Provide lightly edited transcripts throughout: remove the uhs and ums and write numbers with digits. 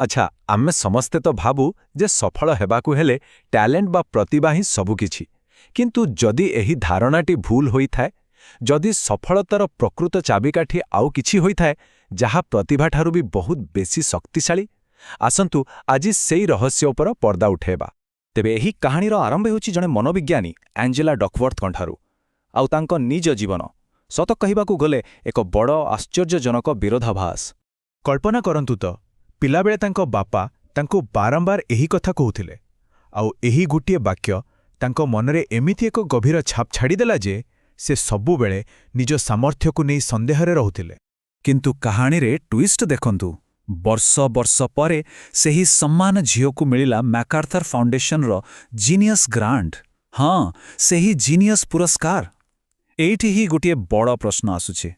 ଆଚ୍ଛା, ଆମେ ସମସ୍ତେ ତ ଭାବୁ ଯେ ସଫଳ ହେବାକୁ ହେଲେ ଟ୍ୟାଲେଣ୍ଟ ବା ପ୍ରତିଭା ହିଁ ସବୁକିଛି। କିନ୍ତୁ ଯଦି ଏହି ଧାରଣାଟି ଭୁଲ ହୋଇଥାଏ, ଯଦି ସଫଳତାର ପ୍ରକୃତ ଚାବିକାଠି ଆଉ କିଛି ହୋଇଥାଏ ଯାହା ପ୍ରତିଭାଠାରୁ ବି ବହୁତ ବେଶୀ ଶକ୍ତିଶାଳୀ, ଆସନ୍ତୁ ଆଜି ସେଇ ରହସ୍ୟ ଉପର ପର୍ଦ୍ଦା ଉଠାଇବା। ତେବେ ଏହି କାହାଣୀର ଆରମ୍ଭ ହେଉଛି ଜଣେ ମନୋବିଜ୍ଞାନୀ ଆଞ୍ଜେଲା ଡକୱର୍ଥଙ୍କଠାରୁ, ଆଉ ତାଙ୍କ ନିଜ ଜୀବନ ସତ କହିବାକୁ ଗଲେ ଏକ ବଡ଼ ଆଶ୍ଚର୍ଯ୍ୟଜନକ ବିରୋଧାଭାସ। କଳ୍ପନା କରନ୍ତୁ ତ, ପିଲାବେଳେ ତାଙ୍କ ବାପା ତାଙ୍କୁ ବାରମ୍ବାର ଏହି କଥା କହୁଥିଲେ, ଆଉ ଏହି ଗୋଟିଏ ବାକ୍ୟ ତାଙ୍କ ମନରେ ଏମିତି ଏକ ଗଭୀର ଛାପ ଛାଡ଼ିଦେଲା ଯେ ସେ ସବୁବେଳେ ନିଜ ସାମର୍ଥ୍ୟକୁ ନେଇ ସନ୍ଦେହରେ ରହୁଥିଲେ। କିନ୍ତୁ କାହାଣୀରେ ଟ୍ୱିଷ୍ଟ ଦେଖନ୍ତୁ। ବର୍ଷ ବର୍ଷ ପରେ ସେହି ସମ୍ମାନ ଝିଅକୁ ମିଳିଲା ମ୍ୟାକାର୍ଥର ଫାଉଣ୍ଡେସନର ଜିନିୟସ୍ ଗ୍ରାଣ୍ଟ। ହଁ, ସେହି ଜିନିୟସ୍ ପୁରସ୍କାର। ଏଇଠି ହିଁ ଗୋଟିଏ ବଡ଼ ପ୍ରଶ୍ନ ଆସୁଛି।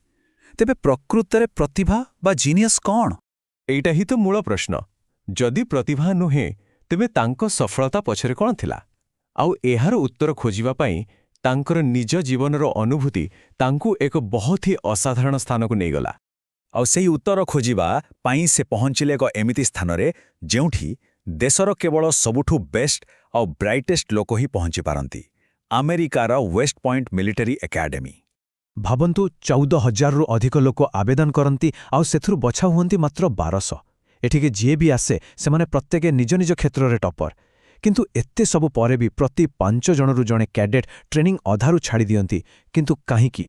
ତେବେ ପ୍ରକୃତରେ ପ୍ରତିଭା ବା ଜିନିୟସ୍ କ'ଣ? ଏଇଟା ହିଁ ତ ମୂଳ ପ୍ରଶ୍ନ। ଯଦି ପ୍ରତିଭା ନୁହେଁ, ତେବେ ତାଙ୍କ ସଫଳତା ପଛରେ କ'ଣ ଥିଲା? ଆଉ ଏହାର ଉତ୍ତର ଖୋଜିବା ପାଇଁ ତାଙ୍କର ନିଜ ଜୀବନର ଅନୁଭୂତି ତାଙ୍କୁ ଏକ ବହୁତ ହି ଅସାଧାରଣ ସ୍ଥାନକୁ ନେଇଗଲା। ଆଉ ସେହି ଉତ୍ତର ଖୋଜିବା ପାଇଁ ସେ ପହଞ୍ଚିଲେ ଏକ ଏମିତି ସ୍ଥାନରେ ଯେଉଁଠି ଦେଶର କେବଳ ସବୁଠୁ ବେଷ୍ଟ ଆଉ ବ୍ରାଇଟେଷ୍ଟ ଲୋକ ହିଁ ପହଞ୍ଚିପାରନ୍ତି, ଆମେରିକାର ୱେଷ୍ଟ ପଏଣ୍ଟ ମିଲିଟାରୀ ଏକାଡେମୀ। ଭାବନ୍ତୁ, 14,000ରୁ ଅଧିକ ଲୋକ ଆବେଦନ କରନ୍ତି ଆଉ ସେଥିରୁ ବଛା ହୁଅନ୍ତି ମାତ୍ର 1200। ଏଠିକି ଯିଏ ବି ଆସେ ସେମାନେ ପ୍ରତ୍ୟେକେ ନିଜ ନିଜ କ୍ଷେତ୍ରରେ ଟପର। କିନ୍ତୁ ଏତେ ସବୁ ପରେ ବି ପ୍ରତି 5 ଜଣରୁ ଜଣେ କ୍ୟାଡେଟ୍ ଟ୍ରେନିଂ ଅଧାରୁ ଛାଡ଼ି ଦିଅନ୍ତି। କିନ୍ତୁ କାହିଁକି?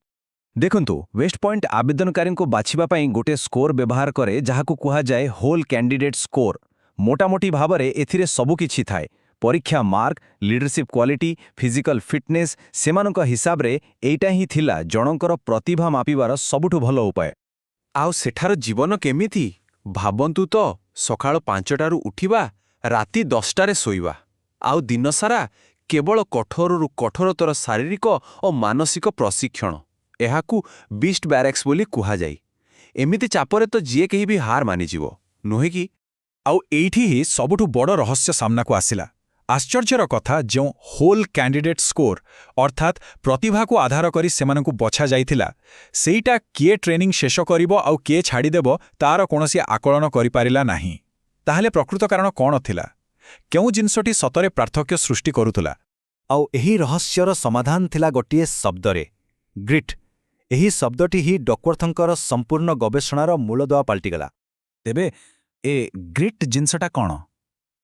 ଦେଖନ୍ତୁ, ୱେଷ୍ଟ ପଏଣ୍ଟ ଆବେଦନକାରୀଙ୍କୁ ବାଛିବା ପାଇଁ ଗୋଟିଏ ସ୍କୋର ବ୍ୟବହାର କରେ ଯାହାକୁ କୁହାଯାଏ ହୋଲ୍ କ୍ୟାଣ୍ଡିଡେଟ୍ ସ୍କୋର। ମୋଟାମୋଟି ଭାବରେ ଏଥିରେ ସବୁକିଛି ଥାଏ। ପରୀକ୍ଷା mark, leadership quality, physical fitness. ସେମାନଙ୍କ ହିସାବରେ ଏଇଟା ହିଁ ଥିଲା ଜଣଙ୍କର ପ୍ରତିଭା ମାପିବାର ସବୁଠୁ ଭଲ ଉପାୟ। ଆଉ ସେଠାର ଜୀବନ କେମିତି? ଭାବନ୍ତୁ ତ, ସକାଳ 5ଟାରୁ ଉଠିବା, ରାତି 10ଟାରେ ଶୋଇବା, ଆଉ ଦିନସାରା କେବଳ କଠୋରରୁ କଠୋରତର ଶାରୀରିକ ଓ ମାନସିକ ପ୍ରଶିକ୍ଷଣ। ଏହାକୁ ବିଷ୍ଟ ବ୍ୟାରେକ୍ସ ବୋଲି କୁହାଯାଏ। ଏମିତି ଚାପରେ ତ ଯିଏ କେହି ବି ହାର ମାନିଯିବ, ନୁହେଁ କି? ଆଉ ଏଇଠି ହିଁ ସବୁଠୁ ବଡ଼ ରହସ୍ୟ ସାମ୍ନାକୁ ଆସିଲା। ଆଶ୍ଚର୍ଯ୍ୟର କଥା, ଯେଉଁ ହୋଲ୍ କ୍ୟାଣ୍ଡିଡେଟ୍ ସ୍କୋର ଅର୍ଥାତ୍ ପ୍ରତିଭାକୁ ଆଧାର କରି ସେମାନଙ୍କୁ ବଛାଯାଇଥିଲା, ସେଇଟା କିଏ ଟ୍ରେନିଂ ଶେଷ କରିବ ଆଉ କିଏ ଛାଡ଼ିଦେବ ତାର କୌଣସି ଆକଳନ କରିପାରିଲା ନାହିଁ। ତାହେଲେ ପ୍ରକୃତ କାରଣ କ'ଣ ଥିଲା? କେଉଁ ଜିନିଷଟି ସତରେ ପାର୍ଥକ୍ୟ ସୃଷ୍ଟି କରୁଥିଲା? ଆଉ ଏହି ରହସ୍ୟର ସମାଧାନ ଥିଲା ଗୋଟିଏ ଶବ୍ଦରେ, ଗ୍ରିଟ୍। ଏହି ଶବ୍ଦଟି ହିଁ ଡକୱର୍ଥଙ୍କର ସମ୍ପୂର୍ଣ୍ଣ ଗବେଷଣାର ମୂଳଦୁଆ ପାଲଟିଗଲା। ତେବେ ଏ ଗ୍ରିଟ୍ ଜିନିଷଟା କ'ଣ?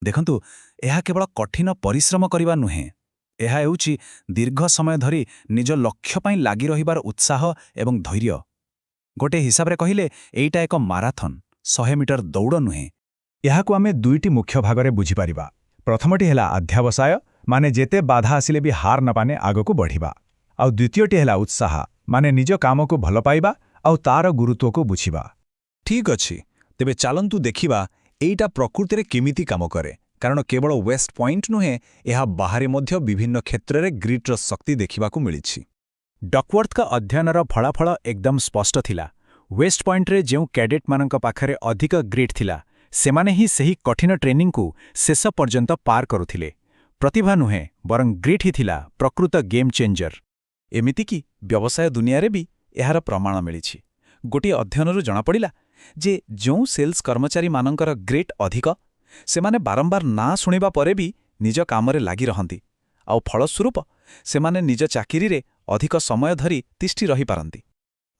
ଦେଖନ୍ତୁ, ଏହା କେବଳ କଠିନ ପରିଶ୍ରମ କରିବା ନୁହେଁ। ଏହା ହେଉଛି ଦୀର୍ଘ ସମୟ ଧରି ନିଜ ଲକ୍ଷ୍ୟ ପାଇଁ ଲାଗି ରହିବାର ଉତ୍ସାହ ଏବଂ ଧୈର୍ଯ୍ୟ। ଗୋଟେ ହିସାବରେ କହିଲେ ଏଇଟା ଏକ ମାରାଥନ୍, 100 ମିଟର ଦୌଡ଼ ନୁହେଁ। ଏହାକୁ ଆମେ ଦୁଇଟି ମୁଖ୍ୟ ଭାଗରେ ବୁଝିପାରିବା। ପ୍ରଥମଟି ହେଲା ଅଧ୍ୟାବସାୟ, ମାନେ ଯେତେ ବାଧା ଆସିଲେ ବି ହାର ନ ମାନି ଆଗକୁ ବଢ଼ିବା। ଆଉ ଦ୍ୱିତୀୟଟି ହେଲା ଉତ୍ସାହ, ମାନେ ନିଜ କାମକୁ ଭଲ ପାଇବା ଆଉ ତାର ଗୁରୁତ୍ୱକୁ ବୁଝିବା। ଠିକ୍ ଅଛି, ତେବେ ଚାଲନ୍ତୁ ଦେଖିବା ଏଇଟା ପ୍ରକୃତିରେ କେମିତି କାମ କରେ। କାରଣ କେବଳ ୱେଷ୍ଟ ପଏଣ୍ଟ ନୁହେଁ, ଏହା ବାହାରେ ମଧ୍ୟ ବିଭିନ୍ନ କ୍ଷେତ୍ରରେ ଗ୍ରିଟ୍ର ଶକ୍ତି ଦେଖିବାକୁ ମିଳିଛି। ଡକୱର୍ଥଙ୍କ ଅଧ୍ୟୟନର ଫଳାଫଳ ଏକଦମ ସ୍ପଷ୍ଟ ଥିଲା। ୱେଷ୍ଟ ପଏଣ୍ଟରେ ଯେଉଁ କ୍ୟାଡେଟ୍ମାନଙ୍କ ପାଖରେ ଅଧିକ ଗ୍ରିଟ୍ ଥିଲା, ସେମାନେ ହିଁ ସେହି କଠିନ ଟ୍ରେନିଂକୁ ଶେଷ ପର୍ଯ୍ୟନ୍ତ ପାର କରୁଥିଲେ। ପ୍ରତିଭା ନୁହେଁ, ବରଂ ଗ୍ରିଟ୍ ହିଁ ଥିଲା ପ୍ରକୃତ ଗେମ୍ ଚେଞ୍ଜର। ଏମିତିକି ବ୍ୟବସାୟ ଦୁନିଆରେ ବି ଏହାର ପ୍ରମାଣ ମିଳିଛି। ଗୋଟିଏ ଅଧ୍ୟୟନରୁ ଜଣାପଡ଼ିଲା ଯେ ଯେଉଁ ସେଲ୍ସ କର୍ମଚାରୀମାନଙ୍କର ଗ୍ରିଟ୍ ଅଧିକ, ସେମାନେ ବାରମ୍ବାର ନାଁ ଶୁଣିବା ପରେ ବି ନିଜ କାମରେ ଲାଗି ରହନ୍ତି। ଆଉ ଫଳସ୍ୱରୂପ ସେମାନେ ନିଜ ଚାକିରିରେ ଅଧିକ ସମୟ ଧରି ତିଷ୍ଠି ରହିପାରନ୍ତି।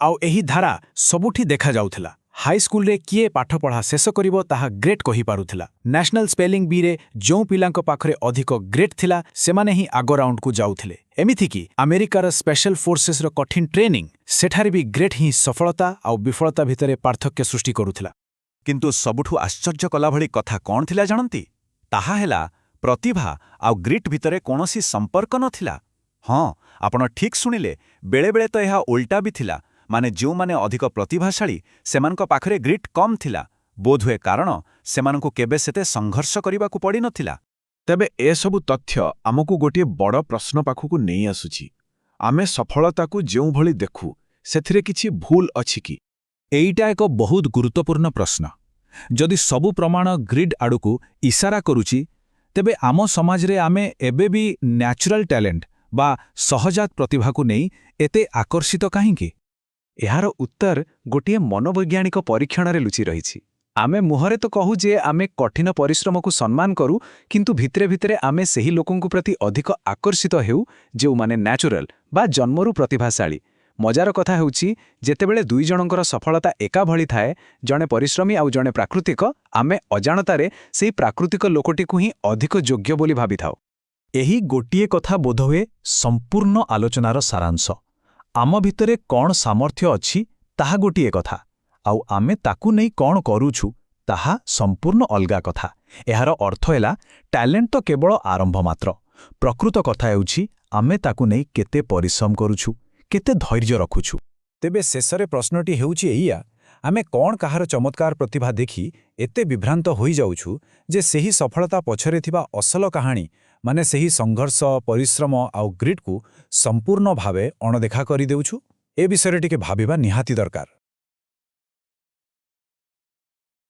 ଆଉ ଏହି ଧାରା ସବୁଠି ଦେଖାଯାଉଥିଲା। ହାଇସ୍କୁଲରେ କିଏ ପାଠପଢ଼ା ଶେଷ କରିବ ତାହା ଗ୍ରେଟ୍ କହିପାରୁଥିଲା। ନ୍ୟାସନାଲ ସ୍ପେଲିଂ ବିରେ ଯେଉଁ ପିଲାଙ୍କ ପାଖରେ ଅଧିକ ଗ୍ରେଟ୍ ଥିଲା, ସେମାନେ ହିଁ ଆଗ ରାଉଣ୍ଡକୁ ଯାଉଥିଲେ। ଏମିତିକି ଆମେରିକାର ସ୍ପେଶାଲ ଫୋର୍ସେସର କଠିନ ଟ୍ରେନିଂ, ସେଠାରେ ବି ଗ୍ରେଟ୍ ହିଁ ସଫଳତା ଆଉ ବିଫଳତା ଭିତରେ ପାର୍ଥକ୍ୟ ସୃଷ୍ଟି କରୁଥିଲା। କିନ୍ତୁ ସବୁଠୁ ଆଶ୍ଚର୍ଯ୍ୟ କଲାଭଳି କଥା କ'ଣ ଥିଲା ଜାଣନ୍ତି? ତାହା ହେଲା ପ୍ରତିଭା ଆଉ ଗ୍ରିଟ୍ ଭିତରେ କୌଣସି ସମ୍ପର୍କ ନଥିଲା। ହଁ, ଆପଣ ଠିକ୍ ଶୁଣିଲେ, ବେଳେବେଳେ ତ ଏହା ଓଲଟା ବି ଥିଲା। ମାନେ ଯେଉଁମାନେ ଅଧିକ ପ୍ରତିଭାଶାଳୀ, ସେମାନଙ୍କ ପାଖରେ ଗ୍ରିଟ୍ କମ୍ ଥିଲା। ବୋଧହୁଏ କାରଣ ସେମାନଙ୍କୁ କେବେ ସେତେ ସଂଘର୍ଷ କରିବାକୁ ପଡ଼ିନଥିଲା। ତେବେ ଏସବୁ ତଥ୍ୟ ଆମକୁ ଗୋଟିଏ ବଡ଼ ପ୍ରଶ୍ନ ପାଖକୁ ନେଇ ଆସୁଛି। ଆମେ ସଫଳତାକୁ ଯେଉଁଭଳି ଦେଖୁ, ସେଥିରେ କିଛି ଭୁଲ ଅଛି କି? ଏଇଟା ଏକ ବହୁତ ଗୁରୁତ୍ୱପୂର୍ଣ୍ଣ ପ୍ରଶ୍ନ। ଯଦି ସବୁ ପ୍ରମାଣ ଗ୍ରିଡ୍ ଆଡ଼କୁ ଇସାରା କରୁଛି, ତେବେ ଆମ ସମାଜରେ ଆମେ ଏବେ ବି ନ୍ୟାଚୁରାଲ ଟ୍ୟାଲେଣ୍ଟ ବା ସହଜାତ ପ୍ରତିଭାକୁ ନେଇ ଏତେ ଆକର୍ଷିତ କାହିଁକି? ଏହାର ଉତ୍ତର ଗୋଟିଏ ମନୋବୈଜ୍ଞାନିକ ପରୀକ୍ଷଣରେ ଲୁଚି ରହିଛି। ଆମେ ମୁହଁରେ ତ କହୁ ଯେ ଆମେ କଠିନ ପରିଶ୍ରମକୁ ସମ୍ମାନ କରୁ କିନ୍ତୁ ଭିତରେ ଭିତରେ ଆମେ ସେହି ଲୋକଙ୍କୁ ପ୍ରତି ଅଧିକ ଆକର୍ଷିତ ହେଉ ଯେଉଁମାନେ ନ୍ୟାଚୁରାଲ ବା ଜନ୍ମରୁ ପ୍ରତିଭାଶାଳୀ। ମଜାର କଥା ହେଉଛି ଯେତେବେଳେ ଦୁଇ ଜଣଙ୍କର ସଫଳତା ଏକାଭଳି ଥାଏ, ଜଣେ ପରିଶ୍ରମୀ ଆଉ ଜଣେ ପ୍ରାକୃତିକ, ଆମେ ଅଜାଣତାରେ ସେହି ପ୍ରାକୃତିକ ଲୋକଟିକୁ ହିଁ ଅଧିକ ଯୋଗ୍ୟ ବୋଲି ଭାବିଥାଉ। ଏହି ଗୋଟିଏ କଥା ବୋଧହୁଏ ସମ୍ପୂର୍ଣ୍ଣ ଆଲୋଚନାର ସାରାଂଶ। ଆମ ଭିତରେ କ'ଣ ସାମର୍ଥ୍ୟ ଅଛି ତାହା ଗୋଟିଏ କଥା, ଆଉ ଆମେ ତାକୁ ନେଇ କ'ଣ କରୁଛୁ ତାହା ସମ୍ପୂର୍ଣ୍ଣ ଅଲଗା କଥା। ଏହାର ଅର୍ଥ ହେଲା ଟ୍ୟାଲେଣ୍ଟ ତ କେବଳ ଆରମ୍ଭ ମାତ୍ର। ପ୍ରକୃତ କଥା ହେଉଛି ଆମେ ତାକୁ ନେଇ କେତେ ପରିଶ୍ରମ କରୁଛୁ, କେତେ ଧୈର୍ଯ୍ୟ ରଖୁଛୁ। ତେବେ ଶେଷରେ ପ୍ରଶ୍ନଟି ହେଉଛି ଏଇଆ, ଆମେ କ'ଣ କାହାର ଚମତ୍କାର ପ୍ରତିଭା ଦେଖି ଏତେ ବିଭ୍ରାନ୍ତ ହୋଇଯାଉଛୁ ଯେ ସେହି ସଫଳତା ପଛରେ ଥିବା ଅସଲ କାହାଣୀ, ମାନେ ସେହି ସଂଘର୍ଷ, ପରିଶ୍ରମ ଆଉ ଗ୍ରିଟ୍କୁ ସମ୍ପୂର୍ଣ୍ଣ ଭାବେ ଅଣଦେଖା କରିଦେଉଛୁ? ଏ ବିଷୟରେ ଟିକେ ଭାବିବା ନିହାତି ଦରକାର।